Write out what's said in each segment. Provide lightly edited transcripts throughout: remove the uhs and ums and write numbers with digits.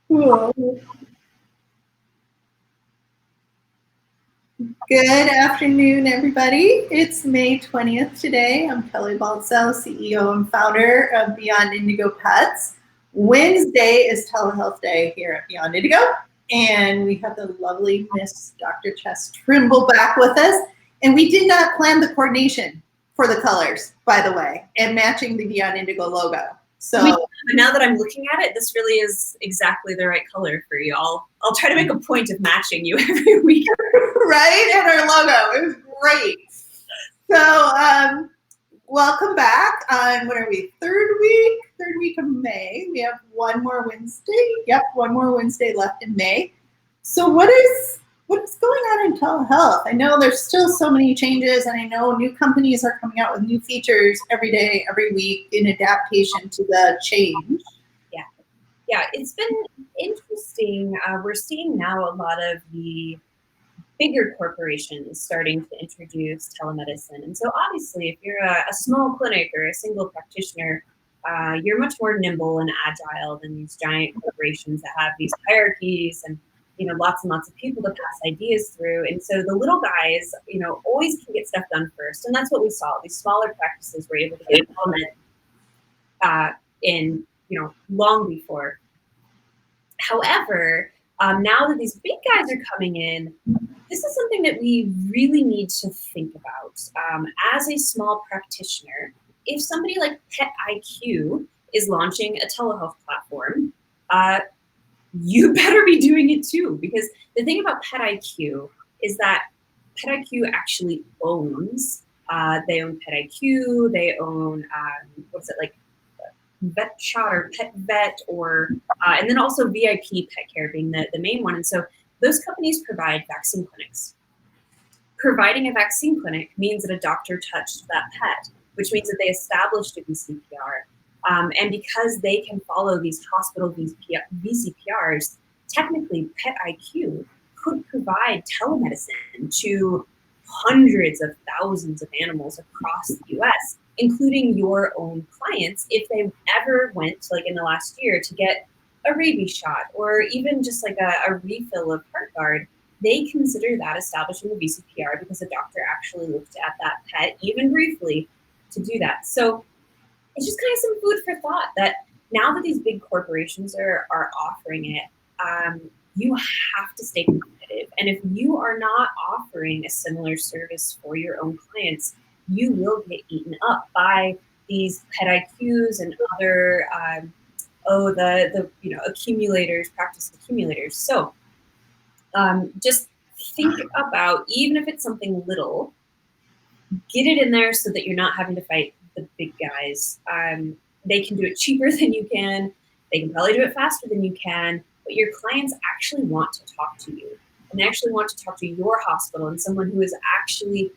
Cool. Good afternoon, everybody. It's May 20th today. I'm Kelly Baltzell, CEO and founder of Beyond Indigo Pets. Wednesday is TeleHealth Day here at Beyond Indigo, and we have the lovely Miss Dr. Jess Trimble back with us. And we did not plan the coordination for the colors, by the way, and matching the Beyond Indigo logo. So now that I'm looking at it, this really is exactly the right color for you. I'll try to make a point of matching you every week. Right? And our logo. It was great. So welcome back on, what are we, third week of May. We have one more Wednesday. Yep, one more Wednesday left in May. So what is going on in telehealth? I know there's still so many changes, and I know new companies are coming out with new features every day, every week in adaptation to the change. Yeah, it's been interesting. We're seeing now a lot of the bigger corporations starting to introduce telemedicine. And so obviously, if you're a small clinic or a single practitioner, you're much more nimble and agile than these giant corporations that have these hierarchies and lots and lots of people to pass ideas through. And so the little guys, always can get stuff done first. And that's what we saw. These smaller practices were able to get telemed in long before. However, now that these big guys are coming in, this is something that we really need to think about. As a small practitioner, if somebody like PetIQ is launching a telehealth platform, you better be doing it too. Because the thing about PetIQ is that PetIQ actually owns, they own PetIQ, they own, Vet Shot or Pet Vet, or and then also VIP Pet Care being the main one. And so those companies provide vaccine clinics. Providing a vaccine clinic means that a doctor touched that pet, which means that they established a VCPR. And because they can follow these hospital VCPRs, technically PetIQ could provide telemedicine to hundreds of thousands of animals across the US, including your own clients, if they ever went, like in the last year, to get a rabies shot or even just like a refill of Heartgard. They consider that establishing a VCPR because the doctor actually looked at that pet, even briefly, to do that. So it's just kind of some food for thought that now that these big corporations are offering it, you have to stay competitive. And if you are not offering a similar service for your own clients, you will get eaten up by these PetIQs and other accumulators, practice accumulators. So just think about, even if it's something little, get it in there so that you're not having to fight the big guys. They can do it cheaper than you can. They can probably do it faster than you can, but your clients actually want to talk to you, and they actually want to talk to your hospital and someone who has actually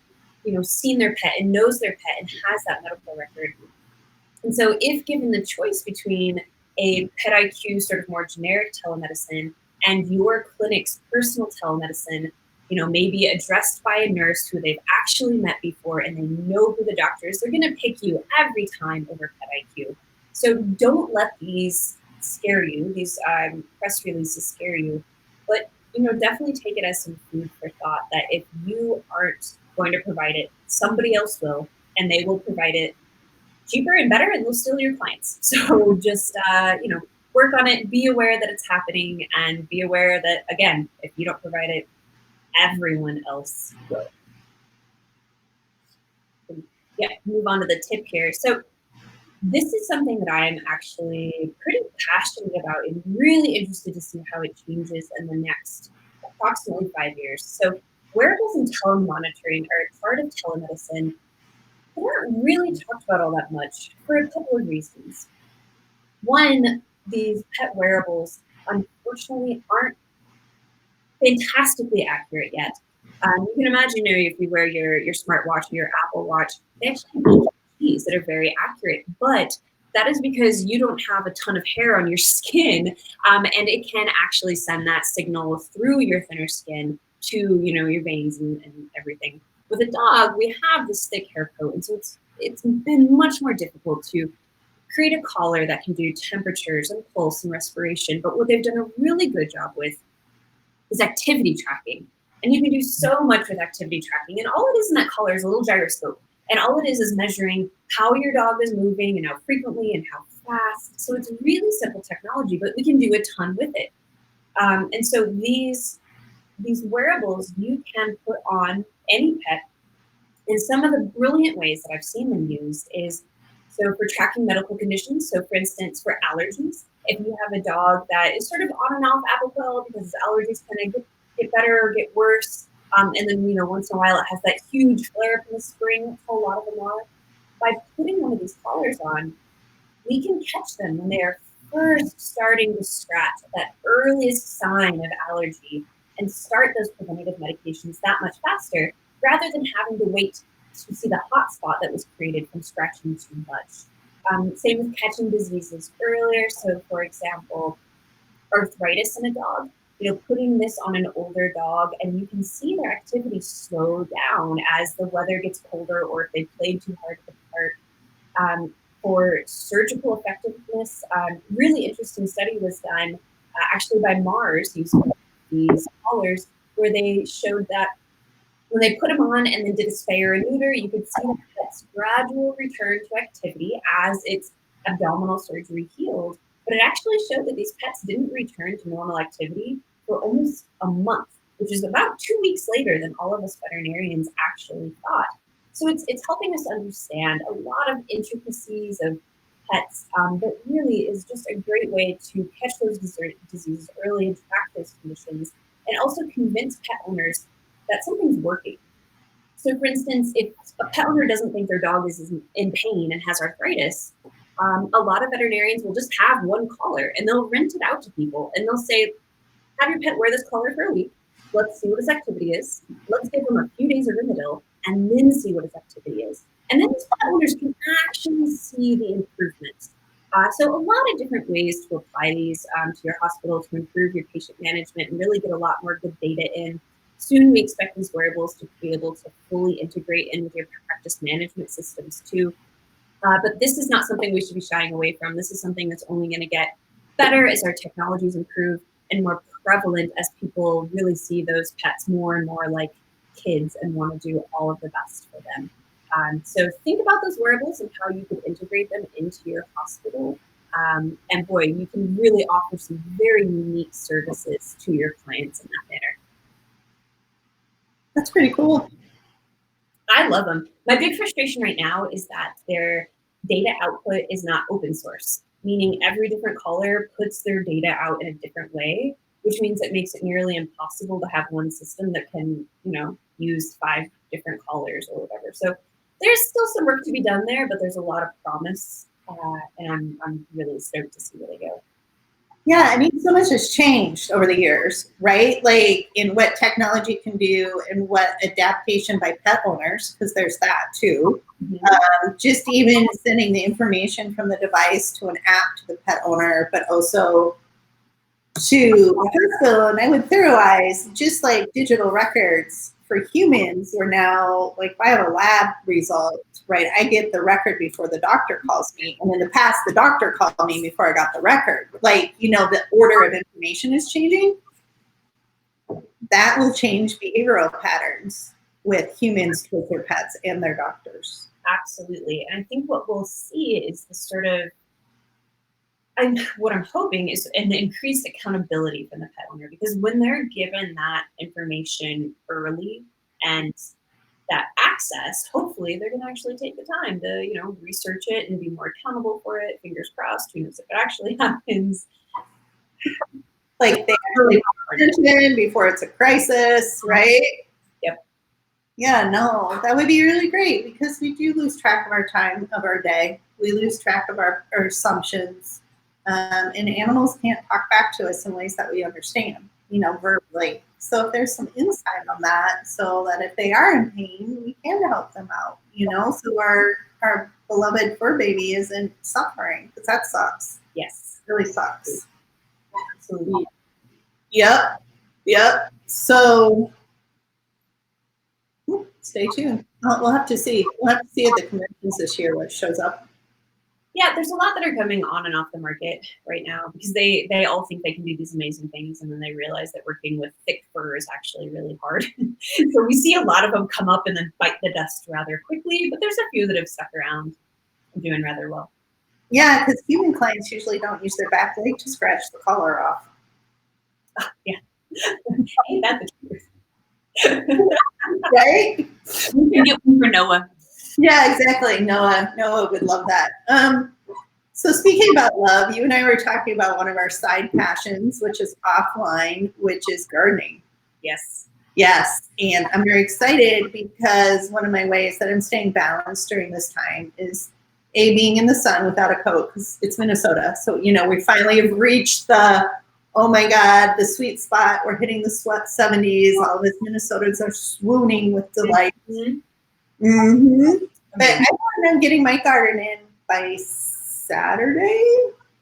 seen their pet and knows their pet and has that medical record. And so if given the choice between a PetIQ sort of more generic telemedicine and your clinic's personal telemedicine, maybe addressed by a nurse who they've actually met before and they know who the doctor is, they're going to pick you every time over PetIQ. So don't let these scare you, these press releases scare you, but definitely take it as some food for thought that if you aren't going to provide it, somebody else will, and they will provide it cheaper and better, and they'll steal your clients. So just work on it, be aware that it's happening, and be aware that, again, if you don't provide it, everyone else will. Yeah, move on to the tip here. So this is something that I'm actually pretty passionate about and really interested to see how it changes in the next approximately 5 years. So wearables and telemonitoring are part of telemedicine. They aren't really talked about all that much for a couple of reasons. One, these pet wearables unfortunately aren't fantastically accurate yet. You can imagine, if you wear your smartwatch or your Apple Watch, they actually have keys that are very accurate, but that is because you don't have a ton of hair on your skin, and it can actually send that signal through your thinner skin to your veins and everything. With a dog, we have this thick hair coat, and so it's been much more difficult to create a collar that can do temperatures and pulse and respiration. But what they've done a really good job with is activity tracking. And you can do so much with activity tracking. And all it is in that collar is a little gyroscope. And all it is measuring how your dog is moving and how frequently and how fast. So it's really simple technology, but we can do a ton with it. And so these wearables you can put on any pet. And some of the brilliant ways that I've seen them used is so for tracking medical conditions. So for instance, for allergies, if you have a dog that is sort of on and off Apoquel because his allergies kind of get better or get worse, and then once in a while it has that huge flare up in the spring, that's how a lot of them are. By putting one of these collars on, we can catch them when they are first starting to scratch, that earliest sign of allergy, and start those preventative medications that much faster, rather than having to wait to see the hot spot that was created from scratching too much. Same with catching diseases earlier. So, for example, arthritis in a dog, putting this on an older dog, and you can see their activity slow down as the weather gets colder or if they played too hard at the park. For surgical effectiveness, really interesting study was done actually by Mars using these collars, where they showed that when they put them on and then did a spay or a neuter, you could see the pet's gradual return to activity as its abdominal surgery healed. But it actually showed that these pets didn't return to normal activity for almost a month, which is about 2 weeks later than all of us veterinarians actually thought. So it's helping us understand a lot of intricacies of pets, but really is just a great way to catch those diseases early and track those conditions, and also convince pet owners that something's working. So, for instance, if a pet owner doesn't think their dog is in pain and has arthritis, a lot of veterinarians will just have one collar and they'll rent it out to people and they'll say, have your pet wear this collar for a week. Let's see what his activity is. Let's give him a few days of Rimadyl and then see what his activity is. And then these pet owners can actually see the improvements. So a lot of different ways to apply these to your hospital to improve your patient management and really get a lot more good data in. Soon we expect these wearables to be able to fully integrate in with your practice management systems too. But this is not something we should be shying away from. This is something that's only going to get better as our technologies improve and more prevalent as people really see those pets more and more like kids and want to do all of the best for them. So think about those wearables and how you could integrate them into your hospital. And boy, you can really offer some very unique services to your clients in that manner. That's pretty cool. I love them. My big frustration right now is that their data output is not open source, meaning every different collar puts their data out in a different way, which means it makes it nearly impossible to have one system that can, use 5 different collars or whatever. So there's still some work to be done there, but there's a lot of promise, and I'm really stoked to see where they go. Yeah, I mean, so much has changed over the years, right? Like in what technology can do and what adaptation by pet owners, because there's that too. Mm-hmm. Just even sending the information from the device to an app to the pet owner, but also to the hospital. And I would theorize just like digital records for humans are now, like if I have a lab result, right, I get the record before the doctor calls me. And in the past, the doctor called me before I got the record. Like, the order of information is changing. That will change behavioral patterns with humans towards their pets and their doctors. Absolutely. And I think what we'll see is the sort of, what I'm hoping is an increased accountability from the pet owner, because when they're given that information early and that access, hopefully they're going to actually take the time to, research it and be more accountable for it. Fingers crossed, who knows if it actually happens. Like they actually pay attention before it's a crisis, right? Yep. Yeah, no, that would be really great because we do lose track of our time of our day. We lose track of our assumptions. And animals can't talk back to us in ways that we understand, verbally. So if there's some insight on that, so that if they are in pain, we can help them out, so our beloved fur baby isn't suffering, because that sucks. Yes. It really sucks. Absolutely. Yep. So stay tuned. We'll have to see. We'll have to see at the conventions this year what shows up. Yeah, there's a lot that are coming on and off the market right now because they all think they can do these amazing things, and then they realize that working with thick fur is actually really hard. So we see a lot of them come up and then bite the dust rather quickly, but there's a few that have stuck around and doing rather well. Yeah, because human clients usually don't use their back leg to scratch the collar off. Yeah. Ain't that the truth? Right? We can get one for Noah. Yeah, exactly. Noah would love that. So speaking about love, you and I were talking about one of our side passions, which is offline, which is gardening. Yes. Yes, and I'm very excited because one of my ways that I'm staying balanced during this time is being in the sun without a coat because it's Minnesota. So, we finally have reached oh my God, the sweet spot. We're hitting the sweat 70s. All of us Minnesotans are swooning with delight. Mm-hmm. Mm-hmm. But I plan on getting my garden in by Saturday.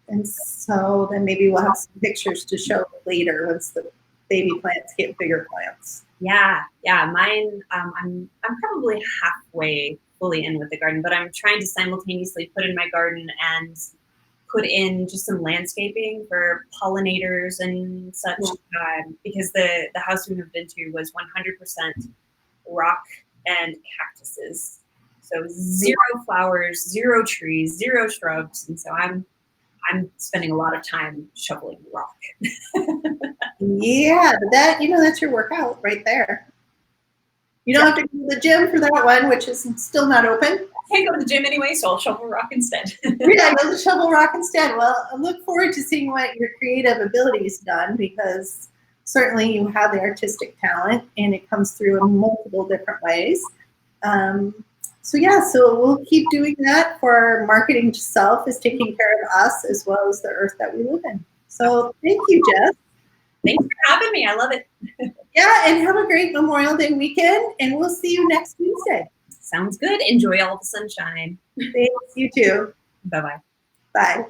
And so then maybe we'll have some pictures to show later once the baby plants get bigger plants. Yeah. Mine, I'm probably halfway fully in with the garden, but I'm trying to simultaneously put in my garden and put in just some landscaping for pollinators and such, because the house we moved into was 100% rock and cactuses. So 0 flowers, 0 trees, 0 shrubs, and so I'm spending a lot of time shoveling rock. Yeah, but that's your workout right there. You don't have to go to the gym for that one, which is still not open. I can't go to the gym anyway, so I'll shovel rock instead. Yeah, go to shovel rock instead. Well, I look forward to seeing what your creative abilities done because certainly you have the artistic talent and it comes through in multiple different ways. So we'll keep doing that for marketing to self is taking care of us as well as the earth that we live in. So thank you, Jess. Thanks for having me. I love it. Yeah, and have a great Memorial Day weekend, and we'll see you next Wednesday. Sounds good. Enjoy all the sunshine. Thanks, you too. Bye-bye. Bye.